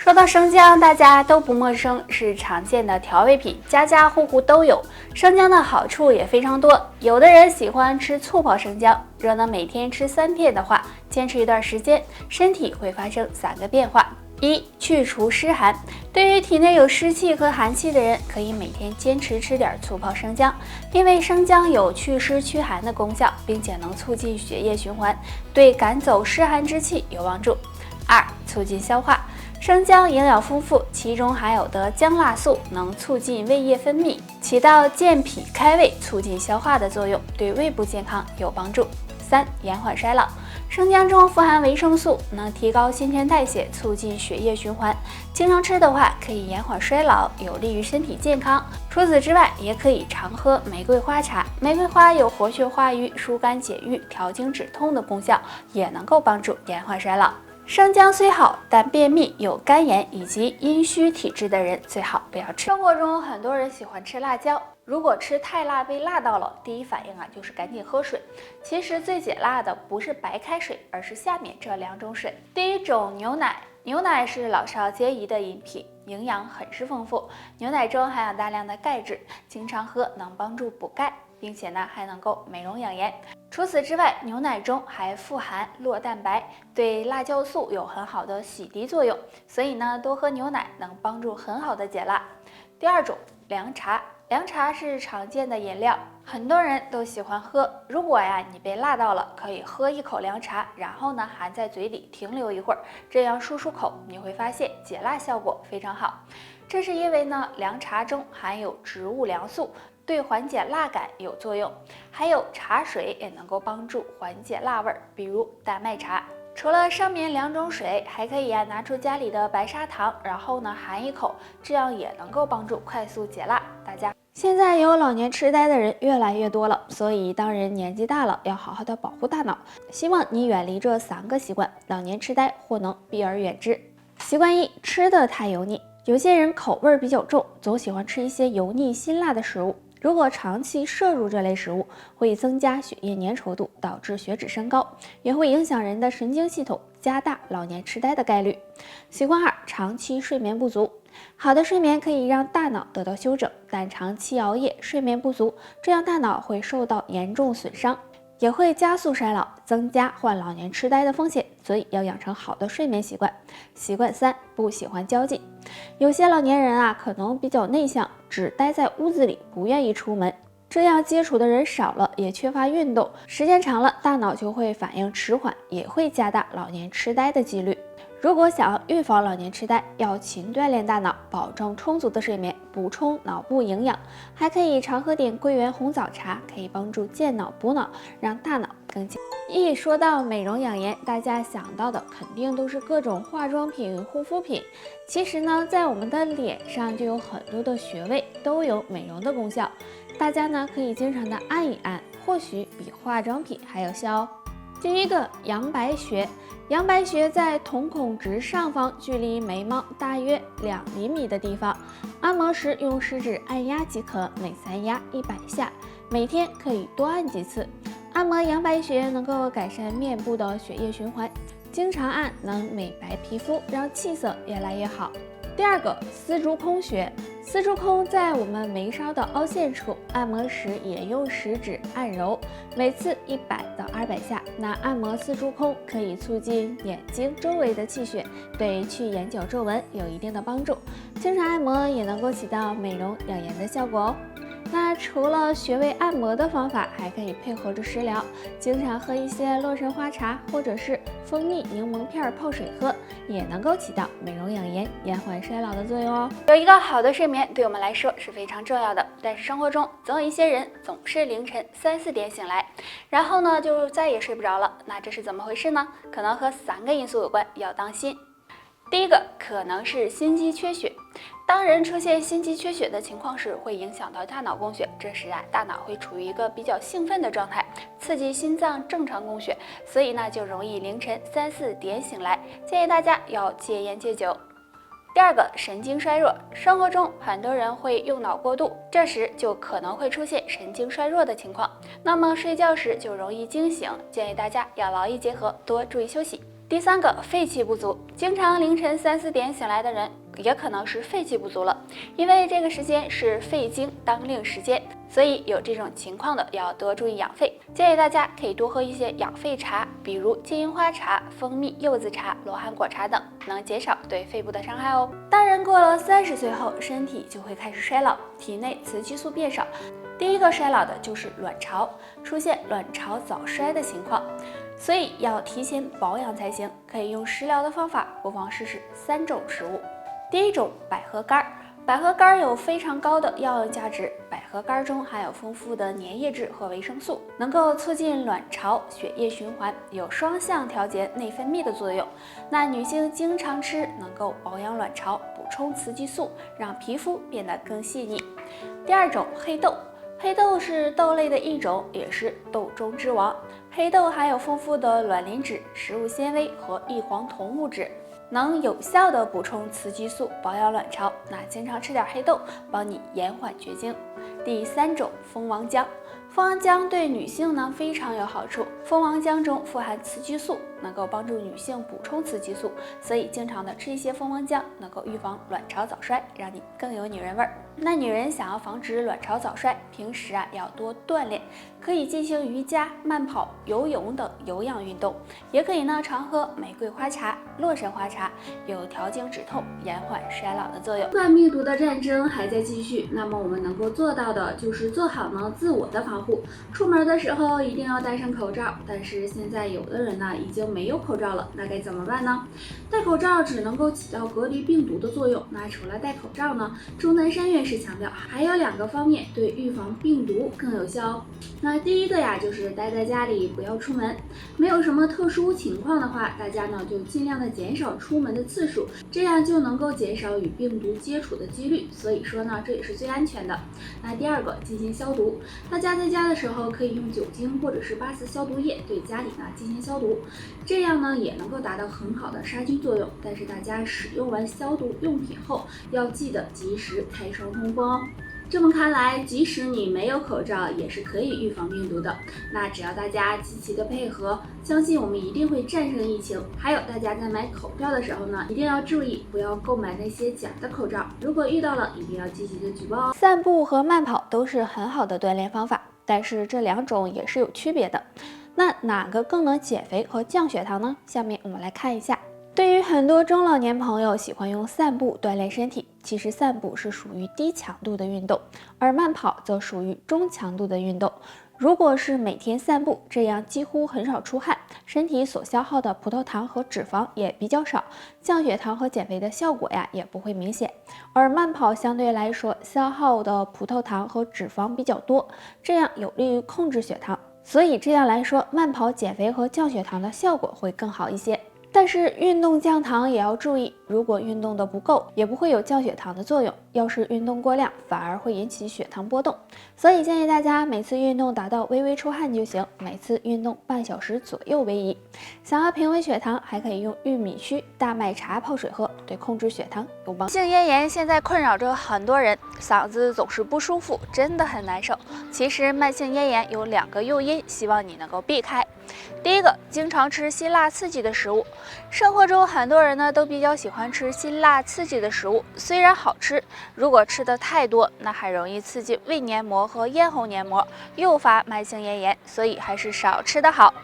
说到生姜，大家都不陌生，是常见的调味品，家家户户都有。生姜的好处也非常多，有的人喜欢吃醋泡生姜，若能每天吃3片的话，坚持一段时间，身体会发生3个变化。1. 去除湿寒，对于体内有湿气和寒气的人，可以每天坚持吃点醋泡生姜，因为生姜有祛湿驱寒的功效，并且能促进血液循环，对赶走湿寒之气有帮助。2. 促进消化，生姜营养丰富，其中含有的姜辣素能促进胃液分泌，起到健脾开胃、促进消化的作用，对胃部健康有帮助。3. 延缓衰老，生姜中富含维生素，能提高新陈代谢，促进血液循环。经常吃的话，可以延缓衰老，有利于身体健康。除此之外，也可以常喝玫瑰花茶。玫瑰花有活血化瘀、疏肝解郁、调经止痛的功效，也能够帮助延缓衰老。生姜虽好，但便秘、有肝炎以及阴虚体质的人最好不要吃。生活中很多人喜欢吃辣椒，如果吃太辣被辣到了，第一反应就是赶紧喝水。其实最解辣的不是白开水，而是下面这2种水。第一种牛奶，牛奶是老少皆宜的饮品，营养很是丰富，牛奶中含有大量的钙质，经常喝能帮助补钙，并且还能够美容养颜。除此之外，牛奶中还富含酪蛋白，对辣椒素有很好的洗涤作用，所以多喝牛奶能帮助很好的解辣。第2种，凉茶。凉茶是常见的饮料，很多人都喜欢喝。如果你被辣到了，可以喝一口凉茶，然后含在嘴里停留一会儿，这样漱漱口，你会发现解辣效果非常好。这是因为凉茶中含有植物凉素，对缓解辣感有作用，还有茶水也能够帮助缓解辣味，比如大麦茶。除了上面2种水，还可以拿出家里的白砂糖，然后含一口，这样也能够帮助快速解辣。大家现在有老年痴呆的人越来越多了，所以当人年纪大了，要好好的保护大脑。希望你远离这3个习惯，老年痴呆或能避而远之。习惯1，吃的太油腻。有些人口味比较重，总喜欢吃一些油腻辛辣的食物。如果长期摄入这类食物，会增加血液粘稠度，导致血脂升高，也会影响人的神经系统，加大老年痴呆的概率。习惯2，长期睡眠不足。好的睡眠可以让大脑得到休整，但长期熬夜、睡眠不足，这样大脑会受到严重损伤，也会加速衰老，增加患老年痴呆的风险，所以要养成好的睡眠习惯。习惯3，不喜欢交际。有些老年人可能比较内向，只待在屋子里，不愿意出门，这样接触的人少了，也缺乏运动，时间长了，大脑就会反应迟缓，也会加大老年痴呆的几率。如果想要预防老年痴呆，要勤锻炼大脑，保证充足的睡眠，补充脑部营养，还可以常喝点桂圆红枣茶，可以帮助健脑补脑，让大脑更健。一说到美容养颜，大家想到的肯定都是各种化妆品、护肤品。其实在我们的脸上就有很多的穴位，都有美容的功效。大家可以经常的按一按，或许比化妆品还有效哦。第一个，阳白穴。阳白穴在瞳孔直上方，距离眉毛大约2厘米的地方。按摩时用食指按压即可，每3压100下，每天可以多按几次。按摩阳白穴能够改善面部的血液循环，经常按能美白皮肤，让气色越来越好。第2个，丝竹空穴。丝竹空在我们眉梢的凹陷处，按摩时也用食指按揉，每次100到200下。按摩丝竹空可以促进眼睛周围的气血，对去眼角皱纹有一定的帮助。经常按摩也能够起到美容养颜的效果哦。除了穴位按摩的方法，还可以配合着食疗，经常喝一些洛神花茶或者是蜂蜜柠檬片泡水喝，也能够起到美容养颜、延缓衰老的作用哦。有一个好的睡眠对我们来说是非常重要的，但是生活中总有一些人总是凌晨3、4点醒来，然后就再也睡不着了。这是怎么回事呢？可能和3个因素有关，要当心。第一个可能是心肌缺血。当人出现心肌缺血的情况时，会影响到大脑供血，这时大脑会处于一个比较兴奋的状态，刺激心脏正常供血，所以就容易凌晨3、4点醒来。建议大家要戒烟戒酒。第2个，神经衰弱。生活中很多人会用脑过度，这时就可能会出现神经衰弱的情况，那么睡觉时就容易惊醒，建议大家要劳逸结合，多注意休息。第三个，肺气不足，经常凌晨3、4点醒来的人，也可能是肺气不足了，因为这个时间是肺经当令时间，所以有这种情况的要多注意养肺。建议大家可以多喝一些养肺茶，比如金银花茶、蜂蜜柚子茶、罗汉果茶等，能减少对肺部的伤害哦。当人过了30岁后，身体就会开始衰老，体内雌激素变少。第一个衰老的就是卵巢，出现卵巢早衰的情况，所以要提前保养才行。可以用食疗的方法，不妨试试3种食物。第一种，百合干。百合干有非常高的药用价值，百合干中含有丰富的粘液质和维生素，能够促进卵巢血液循环，有双向调节内分泌的作用。那女性经常吃，能够保养卵巢，补充雌激素，让皮肤变得更细腻。第二种，黑豆。黑豆是豆类的一种，也是豆中之王。黑豆含有丰富的卵磷脂、食物纤维和异黄酮物质，能有效的补充雌激素，保养卵巢。那经常吃点黑豆，帮你延缓绝经。第三种，蜂王浆。蜂王浆对女性呢非常有好处，蜂王浆中富含雌激素，能够帮助女性补充雌激素，所以经常的吃一些蜂王浆，能够预防卵巢早衰，让你更有女人味儿。那女人想要防止卵巢早衰，平时要多锻炼，可以进行瑜伽、慢跑、游泳等有氧运动，也可以呢常喝玫瑰花茶、洛神花茶，有调经止痛、延缓衰老的作用。冠病毒的战争还在继续，那么我们能够做到的就是做好呢自我的防护，出门的时候一定要戴上口罩。但是现在有的人呢已经没有口罩了，那该怎么办呢？戴口罩只能够起到隔离病毒的作用。那除了戴口罩呢，钟南山院士强调，还有2个方面对预防病毒更有效哦。那第一个就是待在家里，不要出门。没有什么特殊情况的话，大家呢就尽量的减少出门的次数，这样就能够减少与病毒接触的几率。所以说呢，这也是最安全的。那第二个，进行消毒。大家在家的时候可以用酒精或者是8次消毒液对家里呢进行消毒，这样呢也能够达到很好的杀菌作用。但是大家使用完消毒用品后，要记得及时开窗通风哦。这么看来，即使你没有口罩，也是可以预防病毒的。那只要大家积极的配合，相信我们一定会战胜疫情。还有，大家在买口罩的时候呢，一定要注意，不要购买那些假的口罩。如果遇到了，一定要积极的举报哦。散步和慢跑都是很好的锻炼方法，但是这2种也是有区别的。那哪个更能减肥和降血糖呢？下面我们来看一下。对于很多中老年朋友喜欢用散步锻炼身体，其实散步是属于低强度的运动，而慢跑则属于中强度的运动。如果是每天散步，这样几乎很少出汗，身体所消耗的葡萄糖和脂肪也比较少，降血糖和减肥的效果也不会明显。而慢跑相对来说消耗的葡萄糖和脂肪比较多，这样有利于控制血糖，所以这样来说，慢跑减肥和降血糖的效果会更好一些。但是运动降糖也要注意，如果运动的不够，也不会有降血糖的作用。要是运动过量，反而会引起血糖波动。所以建议大家每次运动达到微微出汗就行，每次运动半小时左右为宜。想要平稳血糖，还可以用玉米须、大麦茶泡水喝，对控制血糖有帮助。慢性咽炎现在困扰着很多人，嗓子总是不舒服，真的很难受。其实慢性咽炎有2个诱因，希望你能够避开。第一个，经常吃辛辣刺激的食物。生活中很多人呢都比较喜欢吃辛辣刺激的食物，虽然好吃，如果吃的太多，那还容易刺激胃黏膜和咽喉黏膜，诱发慢性咽炎，所以还是少吃的好。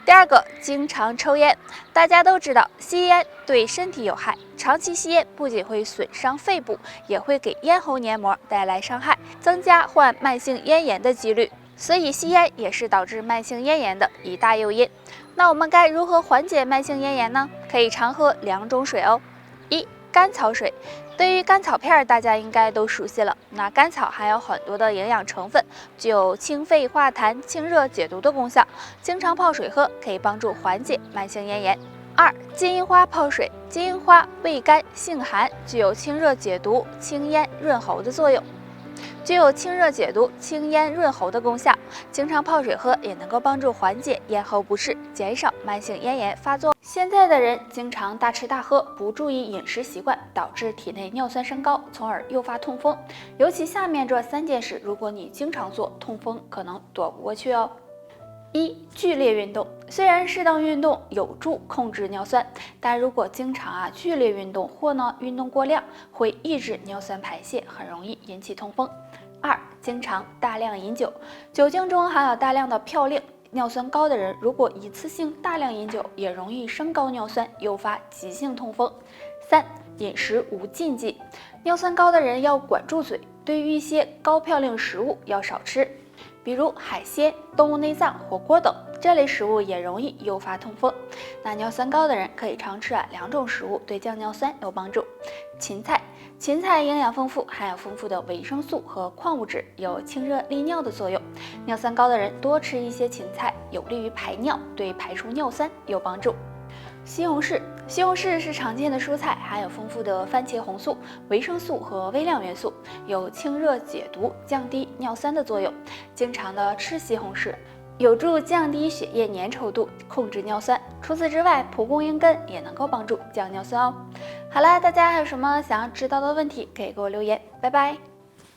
第二个，经常抽烟。大家都知道，吸烟对身体有害，长期吸烟不仅会损伤肺部，也会给咽喉黏膜带来伤害，增加患慢性咽炎的几率。所以吸烟也是导致慢性咽炎的一大诱因。那我们该如何缓解慢性咽炎呢？可以常喝2种水哦。1. 甘草水。对于甘草片大家应该都熟悉了。那甘草含有很多的营养成分，具有清肺化痰、清热解毒的功效。经常泡水喝，可以帮助缓解慢性咽炎。2. 金银花泡水。金银花味甘性寒，具有清热解毒、清咽润喉的作用。具有清热解毒、清咽润喉的功效，经常泡水喝也能够帮助缓解咽喉不适，减少慢性咽炎发作。现在的人经常大吃大喝，不注意饮食习惯，导致体内尿酸升高，从而诱发痛风。尤其下面这3件事，如果你经常做，痛风可能躲不过去哦。1. 剧烈运动。虽然适当运动有助控制尿酸，但如果经常剧烈运动或运动过量，会抑制尿酸排泄，很容易引起痛风。2. 经常大量饮酒，酒精中含有大量的嘌呤，尿酸高的人如果一次性大量饮酒，也容易升高尿酸，诱发急性痛风。3. 饮食无禁忌，尿酸高的人要管住嘴，对于一些高嘌呤食物要少吃，比如海鲜、动物内脏、火锅等，这类食物也容易诱发痛风。那尿酸高的人可以常吃2种食物，对降尿酸有帮助。芹菜营养丰富，含有丰富的维生素和矿物质，有清热利尿的作用。尿酸高的人多吃一些芹菜，有利于排尿，对排出尿酸有帮助。西红柿是常见的蔬菜，含有丰富的番茄红素、维生素和微量元素，有清热解毒、降低尿酸的作用。经常的吃西红柿，有助降低血液粘稠度，控制尿酸。除此之外，蒲公英根也能够帮助降尿酸哦。好了，大家还有什么想要知道的问题，可以给我留言。拜拜。